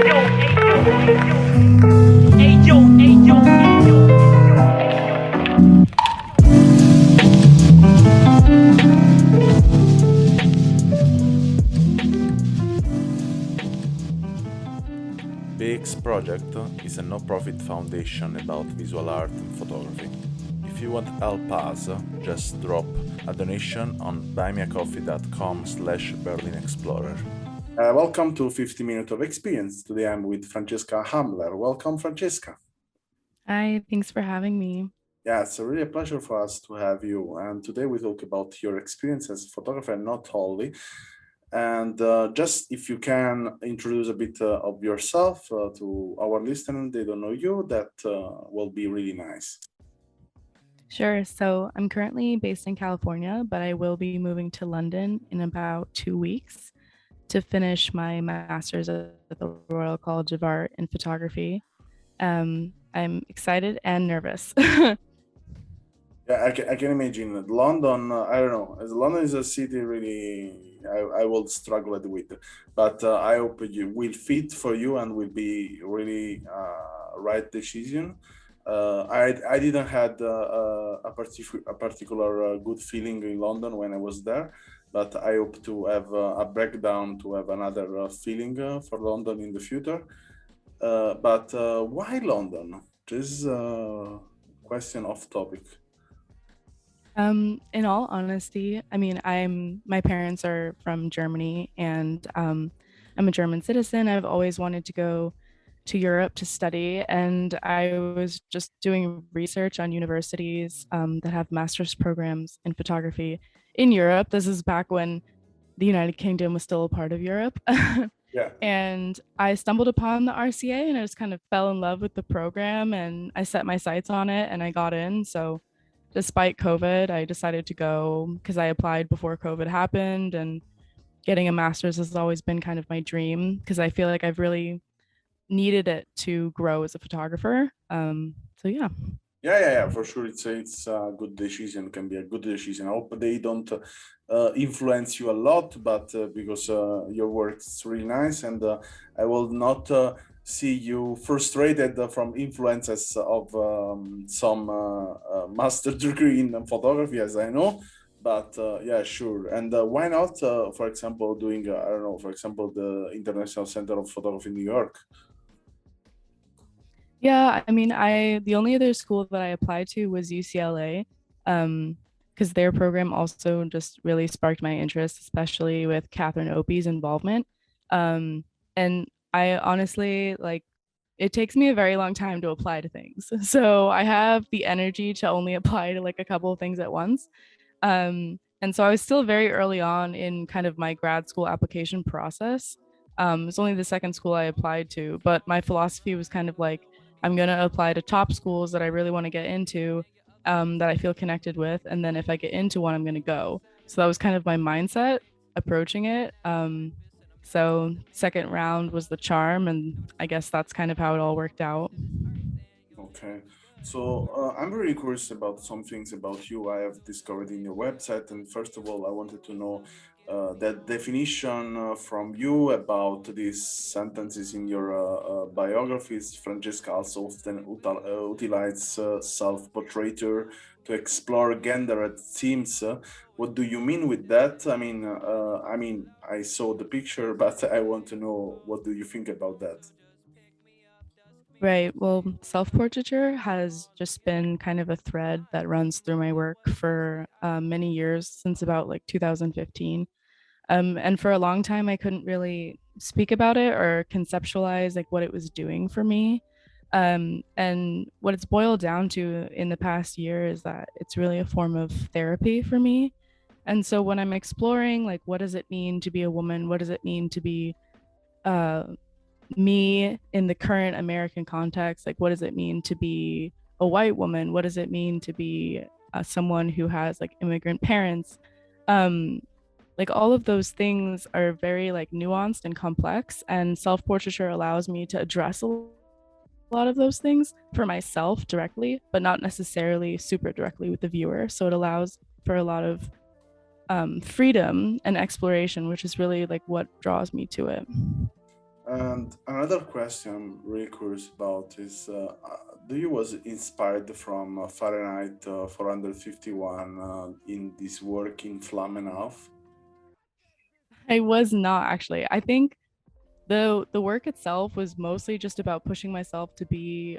BX Project is a no-profit foundation about visual art and photography. If you want to help us, just drop a donation on buymeacoffee.com/BerlinExplorer. Welcome to 50 Minutes of Experience. Today I'm with Francesca Hamler. Welcome, Francesca. Hi, thanks for having me. Yeah, it's really a pleasure for us to have you. And today we talk about your experience as a photographer, not only. And just if you can introduce a bit of yourself to our listeners, they don't know you, that will be really nice. Sure. So I'm currently based in California, but I will be moving to London in about 2 weeks to finish my master's at the Royal College of Art in photography. I'm excited and nervous. Yeah, I can imagine that London. I don't know. As London is a city, really, I will struggle with, but I hope you will fit for you and will be really right decision. I didn't had a particular good feeling in London when I was there, but I hope to have a breakdown to have another feeling for London in the future. But why London? This is a question off topic. In all honesty, I mean, my parents are from Germany and I'm a German citizen. I've always wanted to go to Europe to study, and I was just doing research on universities that have master's programs in photography in Europe. This is back when the United Kingdom was still a part of Europe. Yeah. And I stumbled upon the RCA and I just kind of fell in love with the program and I set my sights on it and I got in. So despite COVID, I decided to go because I applied before COVID happened, and getting a master's has always been kind of my dream because I feel like I've really needed it to grow as a photographer. So yeah. Yeah, for sure. It's a good decision. Can be a good decision. I hope they don't influence you a lot, but because your work is really nice, and I will not see you frustrated from influences of some master degree in photography, as I know. But yeah, sure. And why not, for example, doing I don't know, for example, the International Center of Photography in New York? Yeah, I mean, the only other school that I applied to was UCLA, because their program also just really sparked my interest, especially with Catherine Opie's involvement. And I honestly like it takes me a very long time to apply to things. So I have the energy to only apply to like a couple of things at once. And so I was still very early on in kind of my grad school application process. It's only the second school I applied to, but my philosophy was kind of like, I'm going to apply to top schools that I really want to get into, that I feel connected with. And then if I get into one, I'm going to go. So that was kind of my mindset approaching it. So second round was the charm. And I guess that's kind of how it all worked out. Okay. So I'm very curious about some things about you I have discovered in your website. And first of all, I wanted to know that definition from you about these sentences in your biographies. Francesca also often utilizes self-portraiture to explore gender themes. What do you mean with that? I mean, I saw the picture, but I want to know what do you think about that? Right. Well, self portraiture has just been kind of a thread that runs through my work for many years, since about like 2015. And for a long time, I couldn't really speak about it or conceptualize like what it was doing for me. And what it's boiled down to in the past year is that it's really a form of therapy for me. And so when I'm exploring, like, what does it mean to be a woman? What does it mean to be uh, me in the current American context? Like, what does it mean to be a white woman? What does it mean to be someone who has like immigrant parents? Um, like all of those things are very like nuanced and complex, and self-portraiture allows me to address a lot of those things for myself directly, but not necessarily super directly with the viewer. So it allows for a lot of freedom and exploration, which is really like what draws me to it. And another question I'm really curious about is, do you was inspired from Fahrenheit 451 in this work in Flammenhauf? I was not actually. I think the work itself was mostly just about pushing myself to be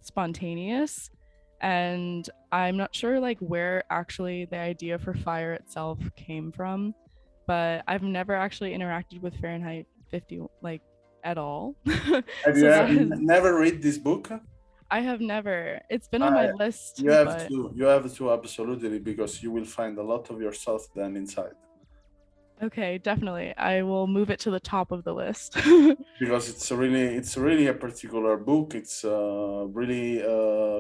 spontaneous, and I'm not sure like where actually the idea for fire itself came from, but I've never actually interacted with Fahrenheit 50 like at all. Have you So that is, never read this book? I have never. It's been on my I, list, you have but to. You have to absolutely, because you will find a lot of yourself then inside. okay, definitely. I will move it to the top of the list. Because it's really a particular book. It's really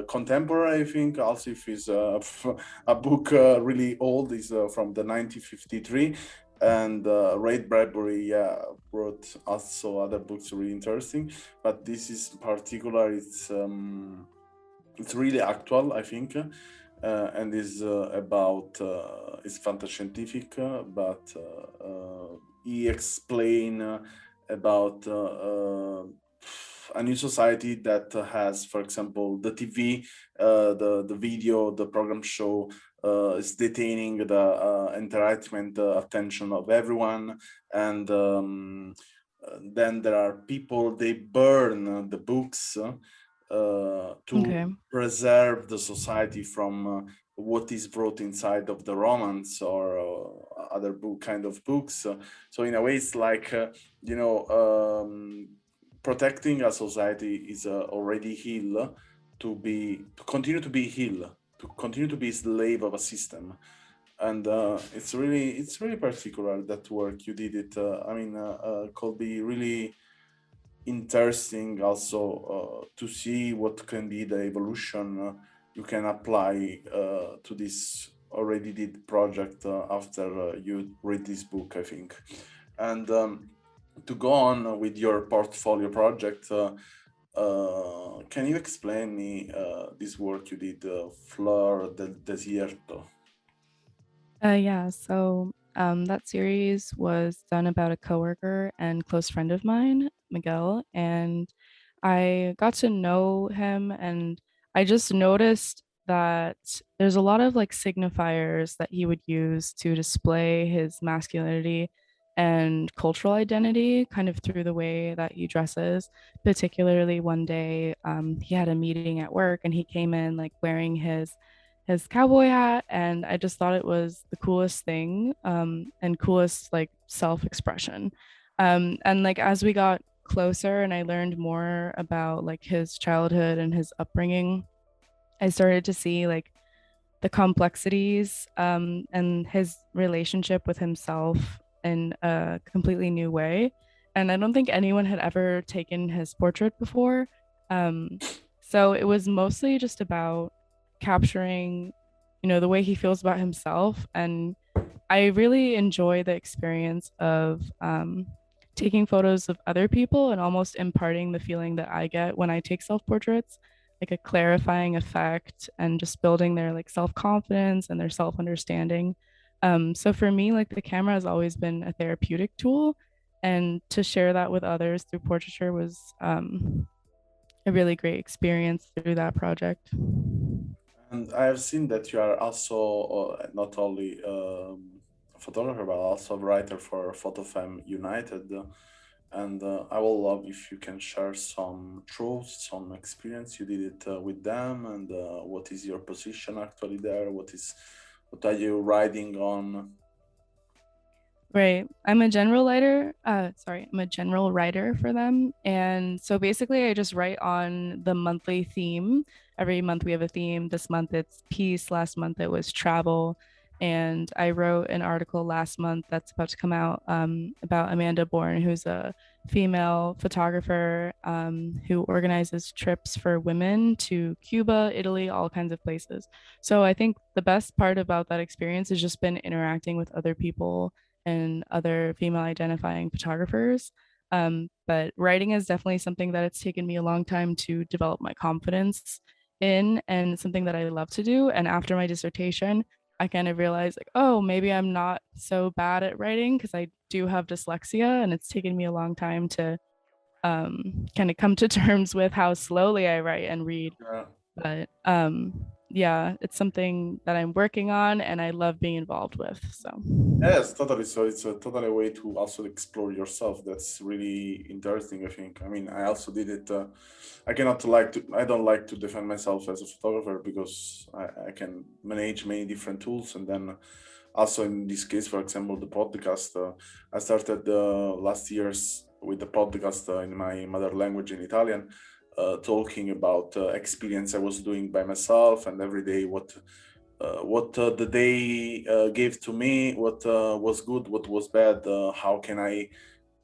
contemporary. I think also if it's a book really old, is from the 1953, and Ray Bradbury wrote also other books really interesting. But this is particular. It's really actual, I think, and is about it's fantascientific, but he explain about a new society that has, for example, the TV, the video, the program show is detaining the entertainment attention of everyone, and then there are people they burn the books to Okay. preserve the society from what is brought inside of the romance or other book kind of books. So in a way, it's like protecting a society is already heal to continue to be heal, to continue to be slave of a system. And it's really particular that work you did it. I mean, could be really interesting also to see what can be the evolution you can apply to this already did project after you read this book, I think. And to go on with your portfolio project, can you explain me this work you did, Flor del Desierto? Yeah, so that series was done about a coworker and close friend of mine, Miguel, and I got to know him, and I just noticed that there's a lot of like signifiers that he would use to display his masculinity and cultural identity kind of through the way that he dresses. Particularly one day, he had a meeting at work and he came in like wearing his cowboy hat, and I just thought it was the coolest thing, and coolest like self-expression. And like as we got closer and I learned more about like his childhood and his upbringing, I started to see like the complexities, and his relationship with himself in a completely new way. And I don't think anyone had ever taken his portrait before. Um, so it was mostly just about capturing, the way he feels about himself. And I really enjoy the experience of taking photos of other people and almost imparting the feeling that I get when I take self portraits, like a clarifying effect and just building their like self confidence and their self understanding. So for me, like the camera has always been a therapeutic tool, and to share that with others through portraiture was a really great experience through that project. And I have seen that you are also not only a photographer but also a writer for PhotoFem United. And I will love if you can share some truths, some experience you did it with them, and what is your position actually there? What are you riding on? Right. I'm a general writer for them. And so basically I just write on the monthly theme. Every month we have a theme. This month it's peace. Last month it was travel. And I wrote an article last month that's about to come out, about Amanda Bourne, who's a female photographer, who organizes trips for women to Cuba, Italy, all kinds of places. So I think the best part about that experience has just been interacting with other people and other female identifying photographers. But writing is definitely something that it's taken me a long time to develop my confidence in, and something that I love to do. And after my dissertation, I kind of realized like, oh, maybe I'm not so bad at writing because I do have dyslexia, and it's taken me a long time to kind of come to terms with how slowly I write and read. Yeah. But yeah, it's something that I'm working on and I love being involved with. So Yes, totally. So it's a totally way to also explore yourself. That's really interesting, I think. I mean, I also did it. I don't like to defend myself as a photographer because I can manage many different tools. And then also in this case, for example, the podcast, I started last year's with the podcast in my mother language in Italian, talking about experience I was doing by myself and every day what the day gave to me, what was good, what was bad, how can I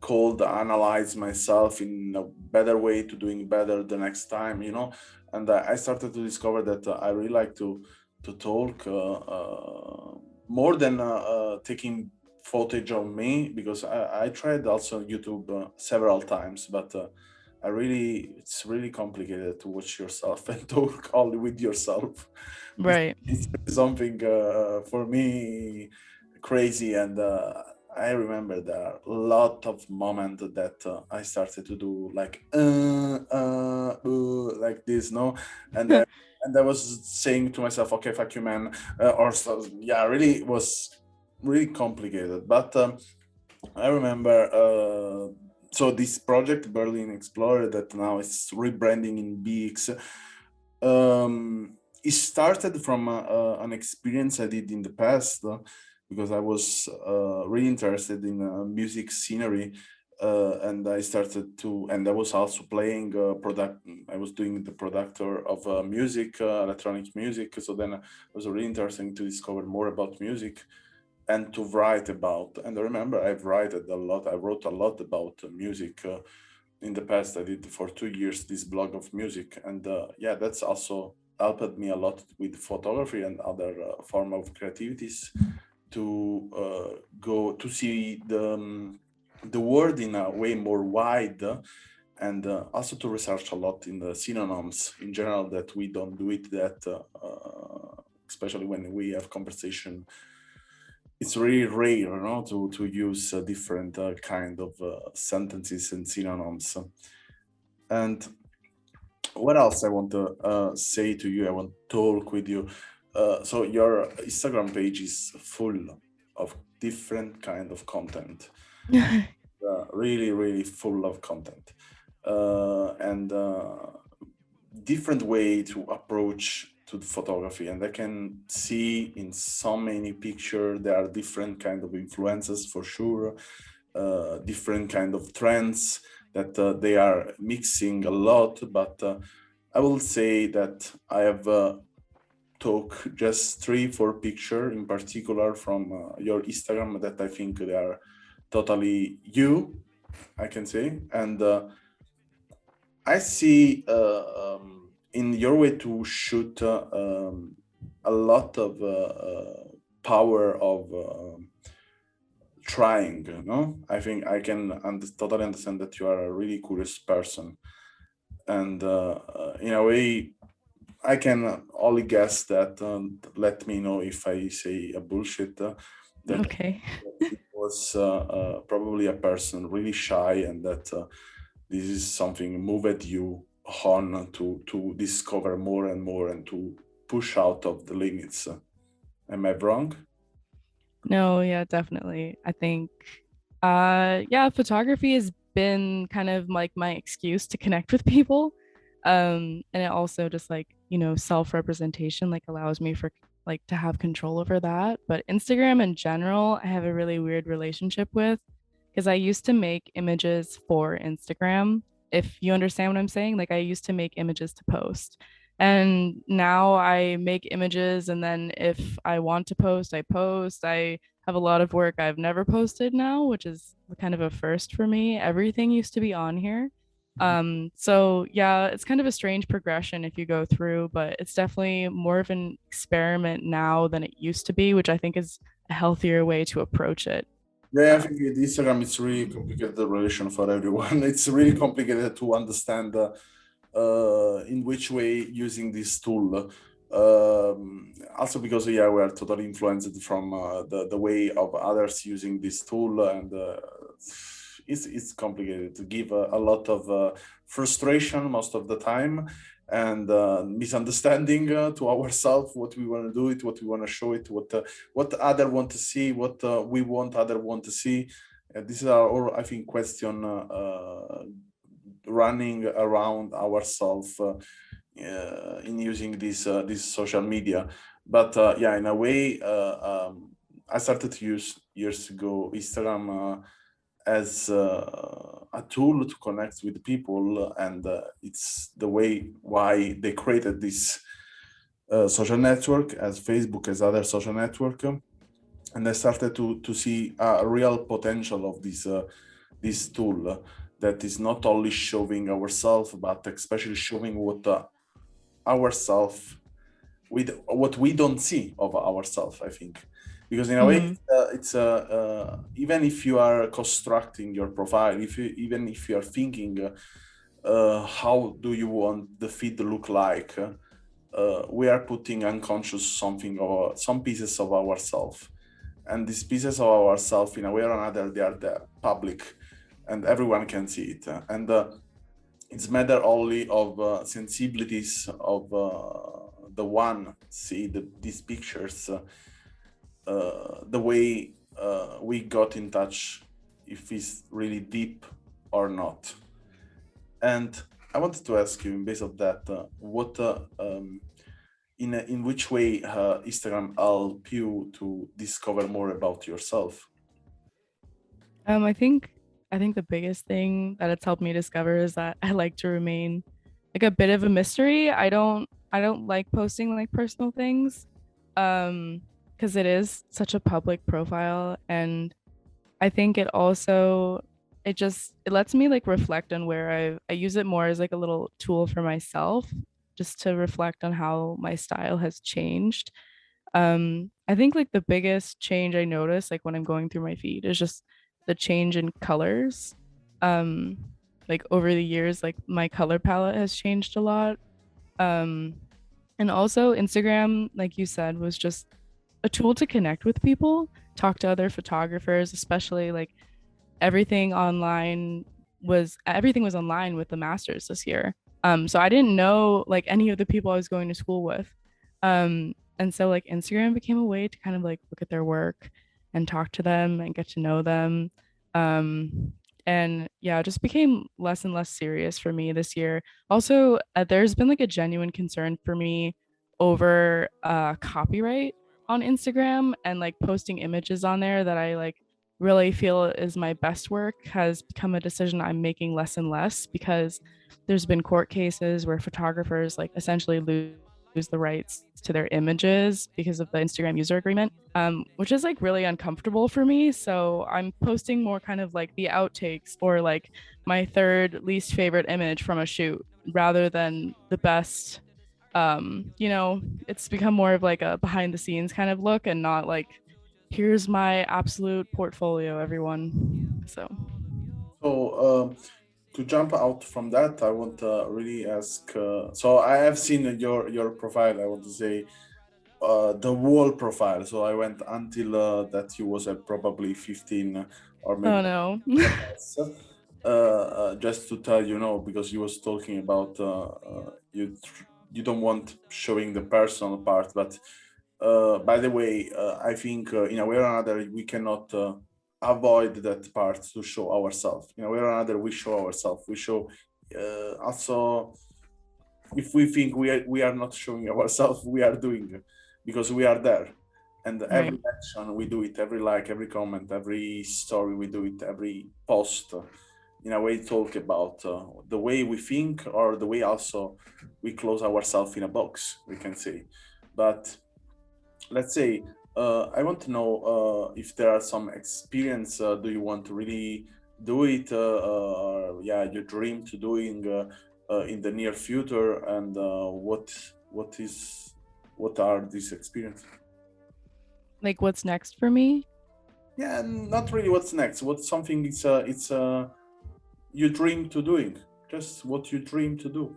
cold analyze myself in a better way to doing better the next time, you know. And I started to discover that I really like to talk more than taking footage of me, because I tried also YouTube several times, but it's really complicated to watch yourself and talk only with yourself. right. It's something for me crazy, and I remember there are a lot of moments that I started to do like like this, no, and and I was saying to myself, okay, fuck you, man, or so, yeah, really it was really complicated, but I remember. So this project Berlin Explorer that now is rebranding in BX, it started from an experience I did in the past, because I was really interested in music scenery, and I started to, and I was also playing product. I was doing the productor of music, electronic music. So then it was really interesting to discover more about music and to write about. And I remember I've written a lot. I wrote a lot about music. In the past, I did for 2 years this blog of music, and yeah, that's also helped me a lot with photography and other form of creativities to go to see the world in a way more wide, and also to research a lot in the synonyms in general, that we don't do it that especially when we have conversation. It's really rare, no, to use different kind of sentences and synonyms. And what else I want to say to you? I want to talk with you. So your Instagram page is full of different kind of content, really, really full of content, and different way to approach to the photography. And I can see in so many pictures there are different kind of influences for sure, different kind of trends that they are mixing a lot. But I will say that I have took just 3 4 picture in particular from your Instagram that I think they are totally you, I can say. And I see in your way to shoot a lot of power of trying. No, I think I can totally understand that you are a really curious person, and in a way, I can only guess that. Let me know if I say a bullshit. That Okay. it was probably a person really shy, and that this is something moved you on to discover more and more and to push out of the limits. Am I wrong? No, yeah, definitely. I think yeah, photography has been kind of like my excuse to connect with people. And it also just like, self-representation like allows me for like to have control over that. But Instagram in general, I have a really weird relationship with because I used to make images for Instagram. If you understand what I'm saying, like I used to make images to post. And now I make images, and then if I want to post, I post. I have a lot of work I've never posted now, which is kind of a first for me. Everything used to be on here. So yeah, it's kind of a strange progression if you go through, but it's definitely more of an experiment now than it used to be, which I think is a healthier way to approach it. Yeah, I Uh, think with Instagram it's really complicated relation for everyone. It's really complicated to understand in which way using this tool. Also because yeah, we are totally influenced from the way of others using this tool, and it's complicated to give a lot of frustration most of the time, and misunderstanding to ourselves what we want to do it, what we want to show it, what other want to see, what we want other want to see. These are all, I think, question running around ourselves in using this social media. But yeah, in a way, I started to use years ago Instagram as a tool to connect with people, and it's the way why they created this social network as Facebook, as other social network. And I started to see a real potential of this tool that is not only showing ourselves, but especially showing what ourselves with what we don't see of ourselves, I think. Because in a way, Mhm. it's even if you are constructing your profile, even if you are thinking how do you want the feed to look like, we are putting unconscious something or some pieces of ourselves, and these pieces of ourselves, in a way or another, they are there, public, and everyone can see it. And it's matter only of sensibilities of the one see these pictures, the way we got in touch, if it's really deep or not. And I wanted to ask you, in base of that, what in which way Instagram help you to discover more about yourself? I think the biggest thing that it's helped me discover is that I like to remain like a bit of a mystery. I don't like posting like personal things because it is such a public profile, and I think it lets me like reflect on where I use it more as like a little tool for myself, just to reflect on how my style has changed. I think like the biggest change I notice like when I'm going through my feed is just the change in colors. Um, like over the years, like my color palette has changed a lot. Um, and also Instagram, like you said, was just a tool to connect with people, talk to other photographers, especially like everything was online with the masters this year. So I didn't know like any of the people I was going to school with. And so like Instagram became a way to kind of like look at their work and talk to them and get to know them. Um, and yeah, it just became less and less serious for me this year. Also, there's been like a genuine concern for me over copyright on Instagram, and like posting images on there that I like really feel is my best work has become a decision I'm making less and less, because there's been court cases where photographers like essentially lose the rights to their images because of the Instagram user agreement, which is like really uncomfortable for me. So I'm posting more kind of like the outtakes or like my third least favorite image from a shoot rather than the best. It's become more of like a behind the scenes kind of look and not like here's my absolute portfolio, everyone. So, So to jump out from that, I want to really ask. So I have seen your profile. I want to say the whole profile. So I went until that you was at probably 15 or maybe oh no. less. Just to tell you, know, because you was talking about you don't want showing the personal part, but by the way, I think in a way or another we cannot avoid that part to show ourselves. In a way or another, we show ourselves. We show also, if we think we are not showing ourselves, we are doing it because we are there. And Right. every action we do it, every like, every comment, every story we do it, every post. In a way, talk about the way we think, or the way also we close ourselves in a box, we can say. But let's say I want to know if there are some experience. Do you want to really do it? Or yeah, you dream to doing in the near future, and what are these experiences? Like what's next for me? Yeah, not really. What's next? What's something it's you dream to doing? Just what you dream to do.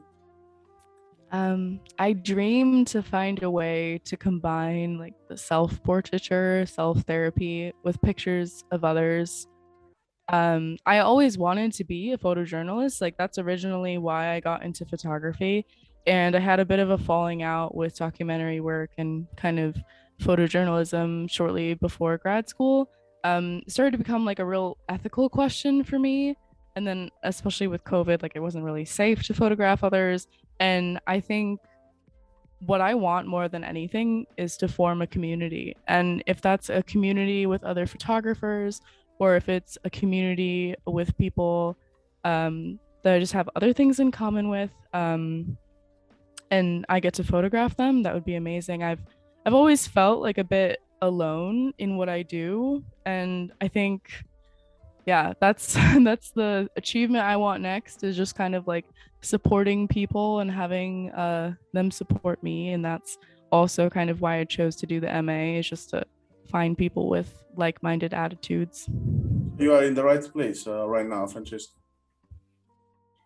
I dream to find a way to combine like the self portraiture, self therapy with pictures of others. I always wanted to be a photojournalist. Like that's originally why I got into photography. And I had a bit of a falling out with documentary work and kind of photojournalism shortly before grad school. It started to become like a real ethical question for me. And then especially with COVID, like it wasn't really safe to photograph others. And I think what I want more than anything is to form a community. And if that's a community with other photographers, or if it's a community with people that I just have other things in common with, and I get to photograph them, that would be amazing. I've always felt like a bit alone in what I do, and I think yeah, that's that's the achievement I want next is just kind of like supporting people and having them support me. And that's also kind of why I chose to do the MA is just to find people with like-minded attitudes. You are in the right place right now, Francesco.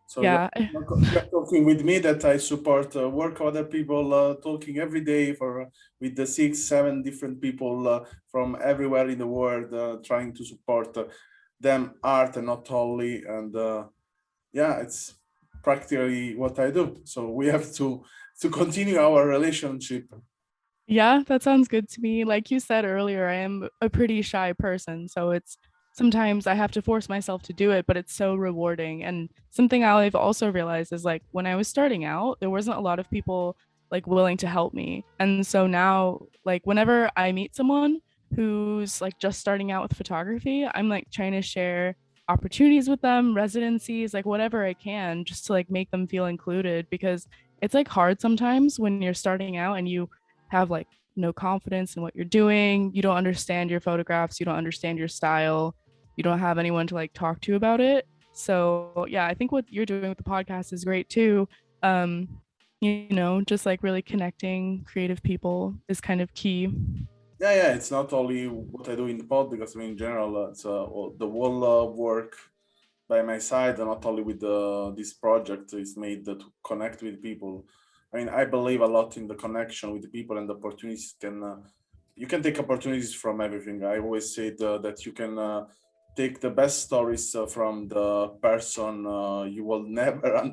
So Yeah. you're talking with me that I support work other people, talking every day for with the 6, 7 different people from everywhere in the world, trying to support them art and not only. And yeah, it's practically what I do. So we have to continue our relationship. Yeah, that sounds good to me. Like you said earlier, I am a pretty shy person, so it's sometimes I have to force myself to do it, but it's so rewarding. And something I've also realized is like when I was starting out, there wasn't a lot of people like willing to help me. And so now, like whenever I meet someone who's like just starting out with photography, I'm like trying to share opportunities with them, residencies, like whatever I can, just to like make them feel included because it's like hard sometimes when you're starting out and you have like no confidence in what you're doing. You don't understand your photographs. You don't understand your style. You don't have anyone to like talk to about it. So yeah, I think what you're doing with the podcast is great too. Um, just like really connecting creative people is kind of key. Yeah, it's not only what I do in the pod because I mean, in general, it's the whole work by my side, and not only with this project is made to connect with people. I mean, I believe a lot in the connection with the people and the opportunities can. You can take opportunities from everything. I always say that you can take the best stories from the person you will never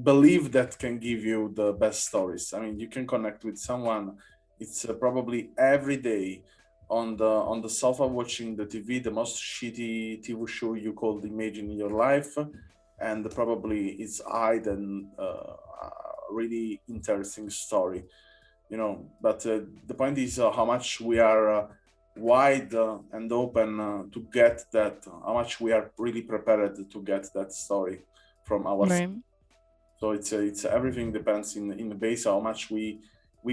believe that can give you the best stories. I mean, you can connect with someone. It's probably every day on the sofa watching the TV, the most shitty TV show you could imagine in your life, and probably it's hidden really interesting story, you know. But the point is how much we are wide and open to get that, how much we are really prepared to get that story from ourselves. Right. So it's everything depends in the base how much we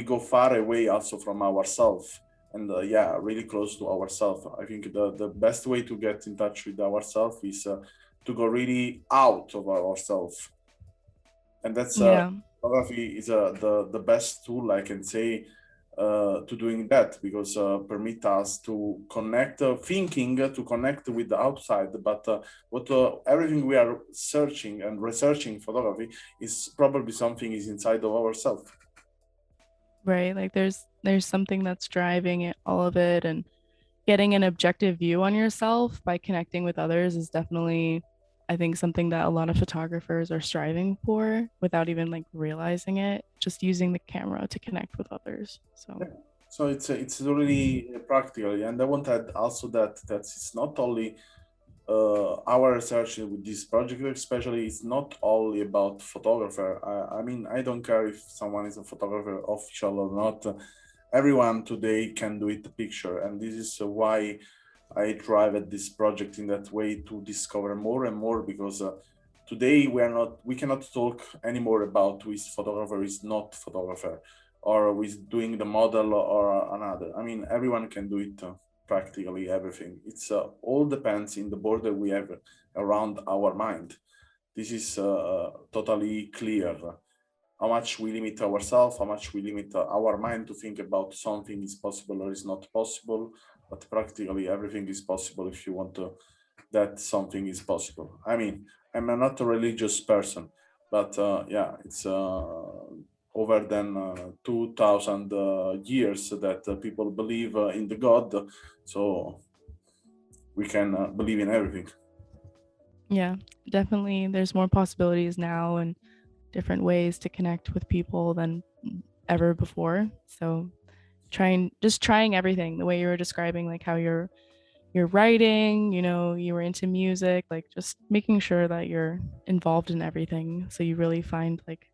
go far away also from ourselves and yeah, really close to ourselves. I think the best way to get in touch with ourselves is to go really out of ourselves, and that's Yeah. photography is the best tool I can say to doing that, because permit us to connect thinking to connect with the outside, but what everything we are searching and researching photography is probably something is inside of ourselves. Right. Like there's something that's driving it, all of it, and getting an objective view on yourself by connecting with others is definitely, I think, something that a lot of photographers are striving for without even like realizing it, just using the camera to connect with others. So, So it's really practical, and I want to add also that it's not only our research with this project, especially, it's not only about photographer. I mean, I don't care if someone is a photographer, official or not. Everyone today can do it a picture, and this is why I drive at this project in that way to discover more and more, because today we cannot talk anymore about who is photographer is not photographer, or who is doing the model or another. I mean, everyone can do it. Practically everything. It's all depends in the border we have around our mind. This is totally clear. How much we limit ourselves, how much we limit our mind to think about something is possible or is not possible. But practically everything is possible if you want to, that something is possible. I mean, I'm not a religious person, but yeah, it's over than 2000 years that people believe in the God. So we can believe in everything. Yeah, definitely. There's more possibilities now and different ways to connect with people than ever before. So trying everything the way you were describing, like how you're writing, you were into music, like just making sure that you're involved in everything. So you really find like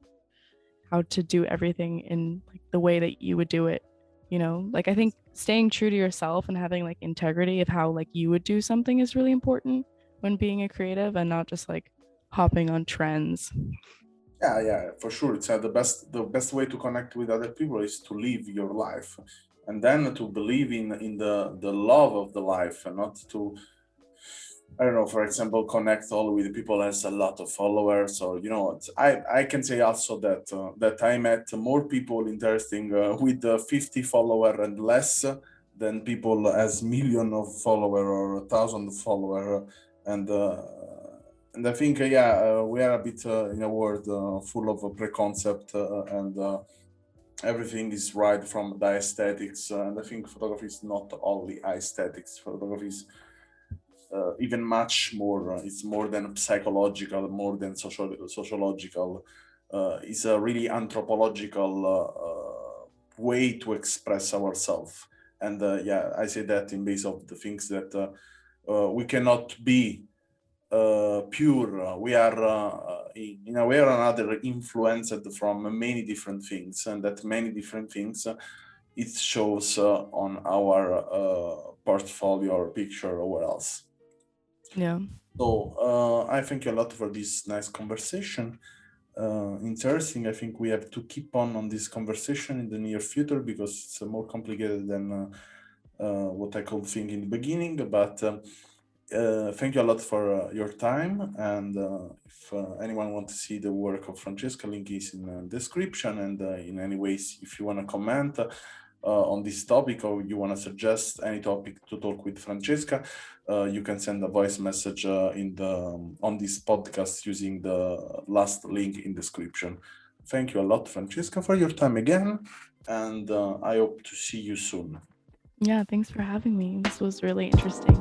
how to do everything in like the way that you would do it. Like I think staying true to yourself and having like integrity of how like you would do something is really important when being a creative and not just like hopping on trends. Yeah, for sure. It's the best way to connect with other people is to live your life, and then to believe in the love of the life, and not to, I don't know, for example, connect all with people has a lot of followers. Or I can say also that I met more people interesting with 50 follower and less than people as million of follower or 1,000 follower. And and I think we are a bit in a world full of preconcept, and everything is right from the aesthetics. And I think photography is not only aesthetics. Photography is even much more. It's more than psychological, more than sociological. It's a really anthropological way to express ourselves. And I say that in base of the things that we cannot be pure. We are in a way or another influenced from many different things, and that many different things it shows on our portfolio or picture or what else. Yeah. So I thank you a lot for this nice conversation. Interesting. I think we have to keep on this conversation in the near future because it's more complicated than what I could think in the beginning. But thank you a lot for your time. And if anyone wants to see the work of Francesca, link is in the description. And in any ways, if you want to comment on this topic or you want to suggest any topic to talk with Francesca, you can send a voice message on this podcast using the last link in description. Thank you a lot, Francesca, for your time again, and I hope to see you soon. Yeah, thanks for having me. This was really interesting.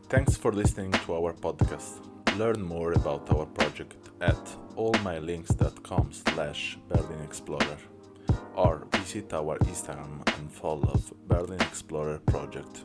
Thanks for listening to our podcast. Learn more about our project at allmylinks.com/BerlinExplorer or visit our Instagram and follow Berlin Explorer Project.